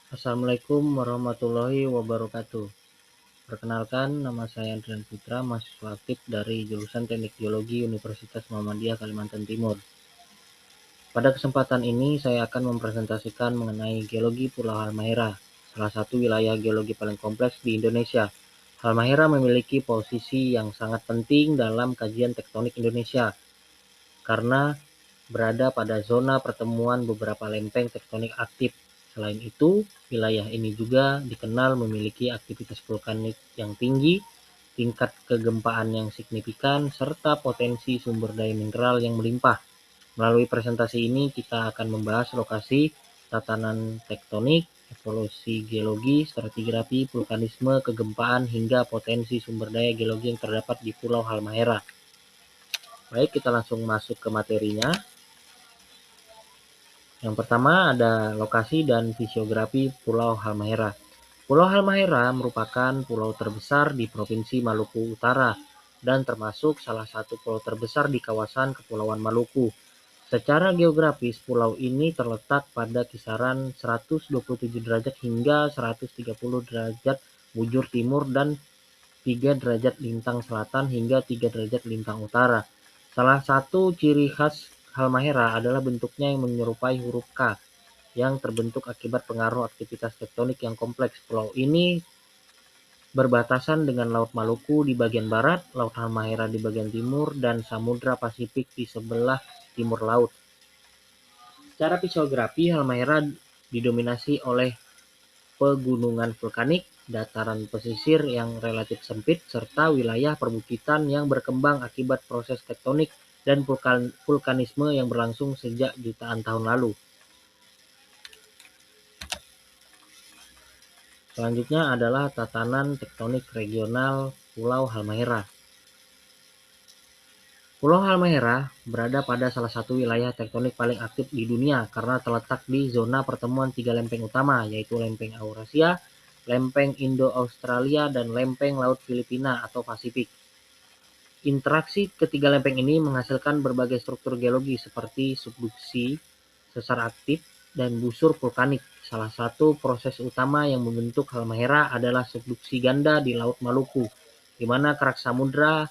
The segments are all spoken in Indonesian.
Assalamualaikum warahmatullahi wabarakatuh. Perkenalkan, nama saya Andrian Putra, mahasiswa aktif dari jurusan Teknik Geologi Universitas Muhammadiyah Kalimantan Timur. Pada kesempatan ini, saya akan mempresentasikan mengenai geologi Pulau Halmahera, salah satu wilayah geologi paling kompleks di Indonesia. Halmahera memiliki posisi yang sangat penting dalam kajian tektonik Indonesia, karena berada pada zona pertemuan beberapa lempeng tektonik aktif. Selain itu, wilayah ini juga dikenal memiliki aktivitas vulkanik yang tinggi, tingkat kegempaan yang signifikan, serta potensi sumber daya mineral yang melimpah. Melalui presentasi ini, kita akan membahas lokasi, tatanan tektonik, evolusi geologi, stratigrafi, vulkanisme, kegempaan, hingga potensi sumber daya geologi yang terdapat di Pulau Halmahera. Baik, kita langsung masuk ke materinya. Yang pertama ada lokasi dan fisiografi Pulau Halmahera. Pulau Halmahera merupakan pulau terbesar di Provinsi Maluku Utara dan termasuk salah satu pulau terbesar di kawasan Kepulauan Maluku. Secara geografis, pulau ini terletak pada kisaran 127 derajat hingga 130 derajat bujur timur dan 3 derajat lintang selatan hingga 3 derajat lintang utara. Salah satu ciri khas Halmahera adalah bentuknya yang menyerupai huruf K yang terbentuk akibat pengaruh aktivitas tektonik yang kompleks. Pulau ini berbatasan dengan Laut Maluku di bagian barat, Laut Halmahera di bagian timur, dan Samudra Pasifik di sebelah timur laut. Secara fisiografi, Halmahera didominasi oleh pegunungan vulkanik, dataran pesisir yang relatif sempit, serta wilayah perbukitan yang berkembang akibat proses tektonik dan vulkanisme yang berlangsung sejak jutaan tahun lalu. Selanjutnya adalah tatanan tektonik regional Pulau Halmahera. Pulau Halmahera berada pada salah satu wilayah tektonik paling aktif di dunia karena terletak di zona pertemuan tiga lempeng utama, yaitu lempeng Eurasia, lempeng Indo-Australia, dan lempeng Laut Filipina atau Pasifik. Interaksi ketiga lempeng ini menghasilkan berbagai struktur geologi seperti subduksi, sesar aktif, dan busur vulkanik. Salah satu proses utama yang membentuk Halmahera adalah subduksi ganda di Laut Maluku, di mana kerak samudra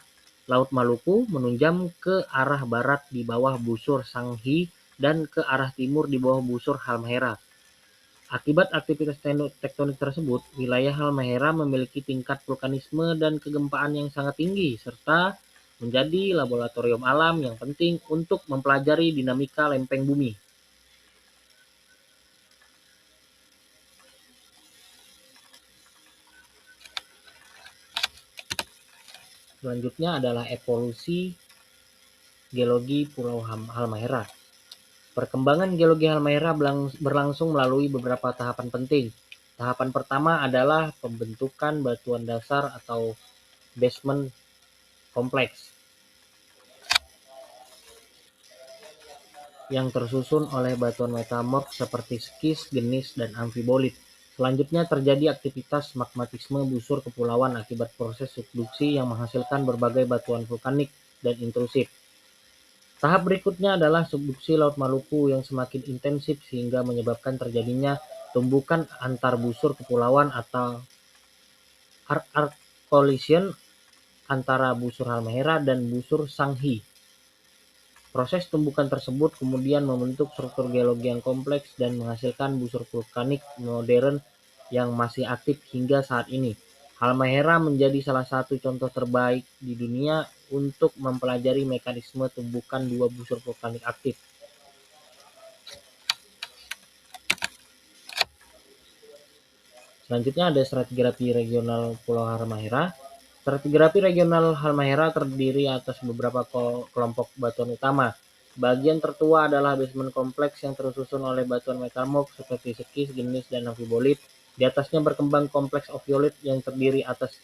Laut Maluku menunjam ke arah barat di bawah busur Sanghi dan ke arah timur di bawah busur Halmahera. Akibat aktivitas tektonik tersebut, wilayah Halmahera memiliki tingkat vulkanisme dan kegempaan yang sangat tinggi, serta menjadi laboratorium alam yang penting untuk mempelajari dinamika lempeng bumi. Selanjutnya adalah evolusi geologi Pulau Halmahera. Perkembangan geologi Halmahera berlangsung melalui beberapa tahapan penting. Tahapan pertama adalah pembentukan batuan dasar atau basement kompleks yang tersusun oleh batuan metamorf seperti skis, gneis, dan amfibolit. Selanjutnya terjadi aktivitas magmatisme busur kepulauan akibat proses subduksi yang menghasilkan berbagai batuan vulkanik dan intrusif. Tahap berikutnya adalah subduksi Laut Maluku yang semakin intensif sehingga menyebabkan terjadinya tumbukan antar busur kepulauan atau arc collision antara busur Halmahera dan busur Sanghi. Proses tumbukan tersebut kemudian membentuk struktur geologi yang kompleks dan menghasilkan busur vulkanik modern yang masih aktif hingga saat ini. Halmahera menjadi salah satu contoh terbaik di dunia untuk mempelajari mekanisme tumbukan dua busur vulkanik aktif. Selanjutnya ada stratigrafi regional Pulau Halmahera. Stratigrafi regional Halmahera terdiri atas beberapa kelompok batuan utama. Bagian tertua adalah basement kompleks yang tersusun oleh batuan metamorf seperti skis, gneis, dan amfibolit. Di atasnya berkembang kompleks ophiolite yang terdiri atas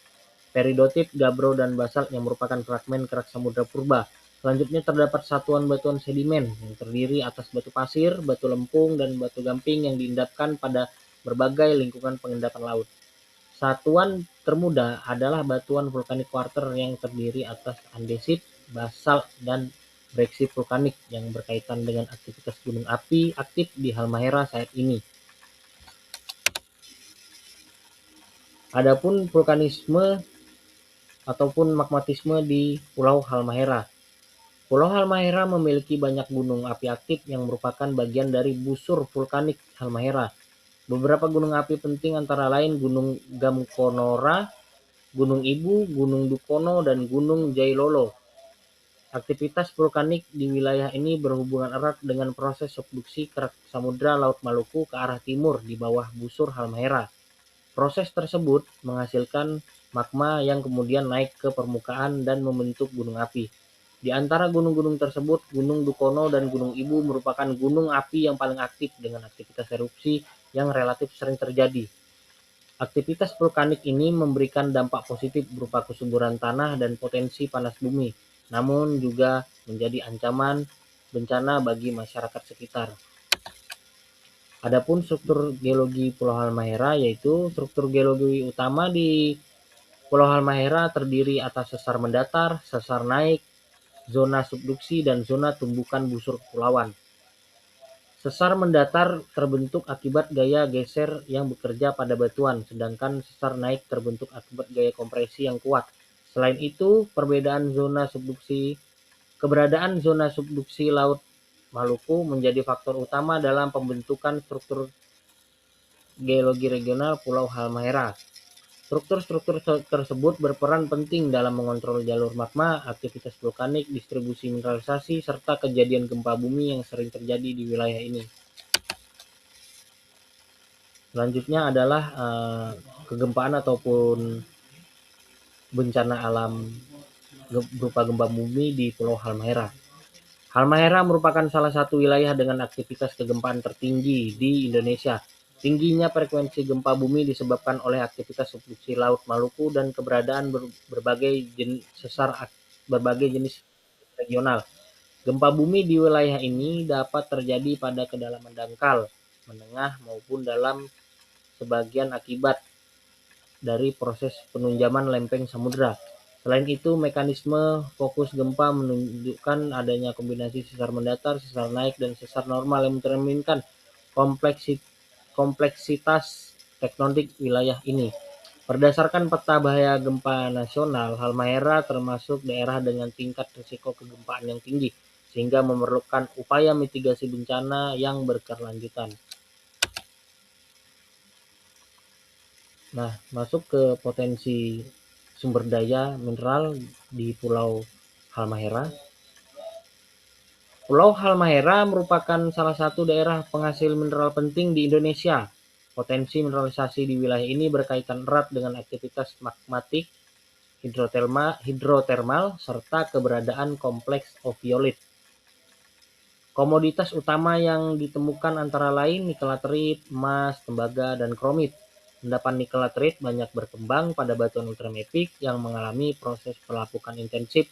peridotip, gabbro, dan basalt yang merupakan fragmen kerak samudra purba. Selanjutnya terdapat satuan batuan sedimen yang terdiri atas batu pasir, batu lempung, dan batu gamping yang diendapkan pada berbagai lingkungan pengendapan laut. Satuan termuda adalah batuan vulkanik quarter yang terdiri atas andesit, basalt, dan breksi vulkanik yang berkaitan dengan aktivitas gunung api aktif di Halmahera saat ini. Adapun vulkanisme ataupun magmatisme di Pulau Halmahera. Pulau Halmahera memiliki banyak gunung api aktif yang merupakan bagian dari busur vulkanik Halmahera. Beberapa gunung api penting antara lain Gunung Gamkonora, Gunung Ibu, Gunung Dukono, dan Gunung Jailolo. Aktivitas vulkanik di wilayah ini berhubungan erat dengan proses subduksi kerak Samudra Laut Maluku ke arah timur di bawah busur Halmahera. Proses tersebut menghasilkan magma yang kemudian naik ke permukaan dan membentuk gunung api. Di antara gunung-gunung tersebut, Gunung Dukono dan Gunung Ibu merupakan gunung api yang paling aktif dengan aktivitas erupsi yang relatif sering terjadi. Aktivitas vulkanik ini memberikan dampak positif berupa kesuburan tanah dan potensi panas bumi, namun juga menjadi ancaman bencana bagi masyarakat sekitar. Adapun struktur geologi Pulau Halmahera yaitu struktur geologi utama di Pulau Halmahera terdiri atas sesar mendatar, sesar naik, zona subduksi, dan zona tumbukan busur kepulauan. Sesar mendatar terbentuk akibat gaya geser yang bekerja pada batuan, sedangkan sesar naik terbentuk akibat gaya kompresi yang kuat. Selain itu, keberadaan zona subduksi Laut Maluku menjadi faktor utama dalam pembentukan struktur geologi regional Pulau Halmahera. Struktur-struktur tersebut berperan penting dalam mengontrol jalur magma, aktivitas vulkanik, distribusi mineralisasi, serta kejadian gempa bumi yang sering terjadi di wilayah ini. Selanjutnya adalah kegempaan ataupun bencana alam berupa gempa bumi di Pulau Halmahera. Halmahera merupakan salah satu wilayah dengan aktivitas kegempaan tertinggi di Indonesia. Tingginya frekuensi gempa bumi disebabkan oleh aktivitas subduksi Laut Maluku dan keberadaan berbagai jenis regional. Gempa bumi di wilayah ini dapat terjadi pada kedalaman dangkal, menengah maupun dalam sebagian akibat dari proses penunjaman lempeng samudra. Selain itu, mekanisme fokus gempa menunjukkan adanya kombinasi sesar mendatar, sesar naik, dan sesar normal yang mencerminkan kompleksitas tektonik wilayah ini. Berdasarkan peta bahaya gempa nasional, Halmahera termasuk daerah dengan tingkat risiko kegempaan yang tinggi, sehingga memerlukan upaya mitigasi bencana yang berkelanjutan. Nah, masuk ke potensi sumber daya mineral di Pulau Halmahera. Pulau Halmahera merupakan salah satu daerah penghasil mineral penting di Indonesia. Potensi mineralisasi di wilayah ini berkaitan erat dengan aktivitas magmatik, hidrotermal, serta keberadaan kompleks oviolit. Komoditas utama yang ditemukan antara lain nikel laterit, emas, tembaga, dan kromit. Endapan nikel laterit banyak berkembang pada batuan ultramafic yang mengalami proses pelapukan intensif,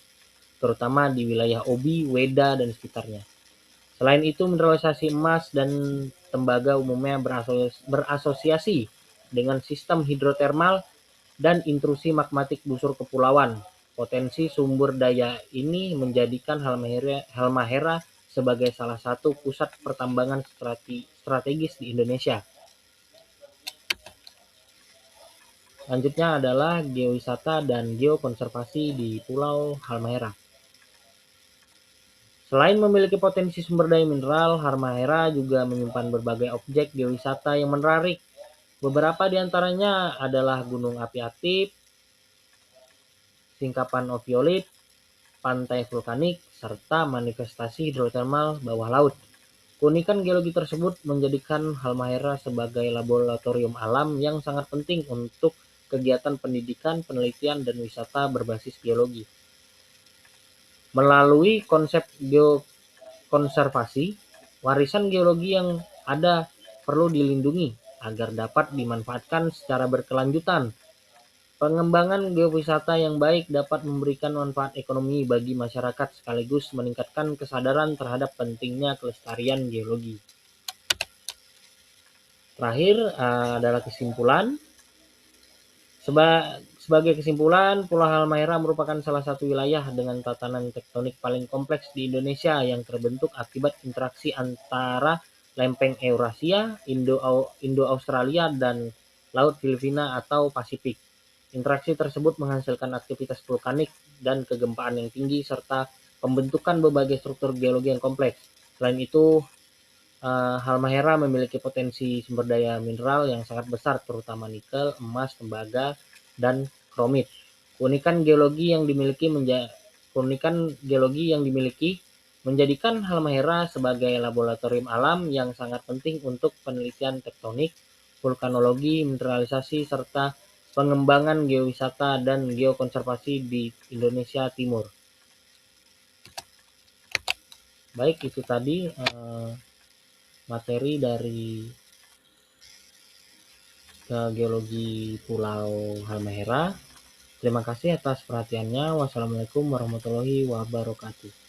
terutama di wilayah Obi, Weda, dan sekitarnya. Selain itu, mineralisasi emas dan tembaga umumnya berasosiasi dengan sistem hidrotermal dan intrusi magmatik busur kepulauan. Potensi sumber daya ini menjadikan Halmahera sebagai salah satu pusat pertambangan strategis di Indonesia. Selanjutnya adalah geowisata dan geokonservasi di Pulau Halmahera. Selain memiliki potensi sumber daya mineral, Halmahera juga menyimpan berbagai objek geowisata yang menarik. Beberapa di antaranya adalah gunung api aktif, singkapan oviolit, pantai vulkanik, serta manifestasi hidrotermal bawah laut. Keunikan geologi tersebut menjadikan Halmahera sebagai laboratorium alam yang sangat penting untuk kegiatan pendidikan, penelitian, dan wisata berbasis geologi. Melalui konsep geokonservasi, warisan geologi yang ada perlu dilindungi agar dapat dimanfaatkan secara berkelanjutan. Pengembangan geowisata yang baik dapat memberikan manfaat ekonomi bagi masyarakat sekaligus meningkatkan kesadaran terhadap pentingnya kelestarian geologi. Terakhir adalah kesimpulan. Sebagai kesimpulan, Pulau Halmahera merupakan salah satu wilayah dengan tatanan tektonik paling kompleks di Indonesia yang terbentuk akibat interaksi antara lempeng Eurasia, Indo-Australia, dan Laut Filipina atau Pasifik. Interaksi tersebut menghasilkan aktivitas vulkanik dan kegempaan yang tinggi serta pembentukan berbagai struktur geologi yang kompleks. Selain itu, Halmahera memiliki potensi sumber daya mineral yang sangat besar, terutama nikel, emas, tembaga, dan kromit. Keunikan geologi yang dimiliki menjadikan Halmahera sebagai laboratorium alam yang sangat penting untuk penelitian tektonik, vulkanologi, mineralisasi, serta pengembangan geowisata dan geokonservasi di Indonesia Timur. Baik, itu tadi materi dari geologi Pulau Halmahera. Terima kasih atas perhatiannya. Wassalamualaikum warahmatullahi wabarakatuh.